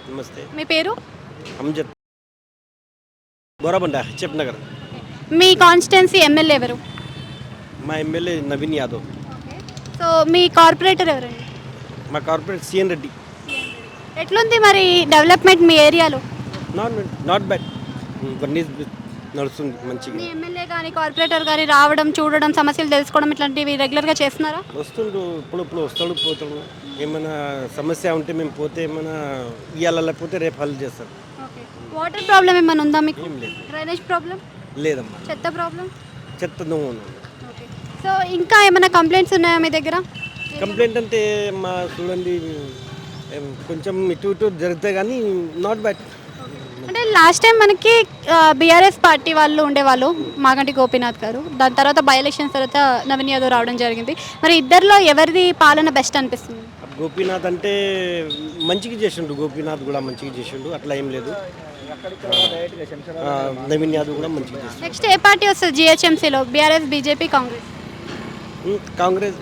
నమస్తే. మీ పేరు? అమ్జద్ బోరాబండ హెచ్ఎఫ్ నగర్. మీ constituency MLA ఎవరు? మా ఎమ్మెల్యే నవీన్ యాదవ్. సో మీ కార్పొరేటర్ ఎవరండి? మా కార్పొరేట్ సిఎన్ రెడ్డి. ఎట్లుంది మరి డెవలప్మెంట్ మీ ఏరియాలో? Not bad. వన్ ఈజ్ నడుస్తుంది మంచిగా. మీ ఎమ్మెల్యే కానీ కార్పొరేటర్ కానీ రావడం, చూడడం, సమస్యలు తెలుసుకోవడం ఇట్లాంటివి రెగ్యులర్గా చేస్తున్నారా? వస్తుండు, ఇప్పుడు వస్తాడు పోతాడు. ఏమైనా సమస్య ఉంటే మేము పోతే ఏమైనా ఇవాళ లేకపోతే రేపు హల్ చేస్తాడు. వాటర్ ప్రాబ్లం ఏమైనా ఉందా మీకు? ఏం లేదు. Drainage problem? లేదమ్మా. చెత్త ప్రాబ్లం? చెత్త నువ్వు ఉన్నావు. సో ఇంకా ఏమైనా కంప్లైంట్స్ ఉన్నాయా మీ దగ్గర? కంప్లైంట్ అంటే మా చూడండి కొంచెం ఇటు జరిగితే కానీ నాట్ బ్యాడ్. అంటే లాస్ట్ టైం మనకి బీఆర్ఎస్ పార్టీ వాళ్ళు ఉండేవాళ్ళు, మాగంటి గోపీనాథ్ గారు. దాని తర్వాత బై ఎలక్షన్స్ తర్వాత నవీన్ యాదవ్ రావడం జరిగింది. మరి ఇద్దరిలో ఎవరిది పాలన బెస్ట్ అనిపిస్తుంది? గోపీనాథ్ అంటే మంచిగా చేసిండు, గోపీనాథ్ కూడా మంచిగా చేసిండు, అట్లా ఏం లేదు. నవీన్ యాదవ్ కూడా మంచిగా చేసిండు. నెక్స్ట్ ఏ పార్టీ వస్తుంది జిహెచ్ఎంసీలో? BRS, BJP, Congress? కాంగ్రెస్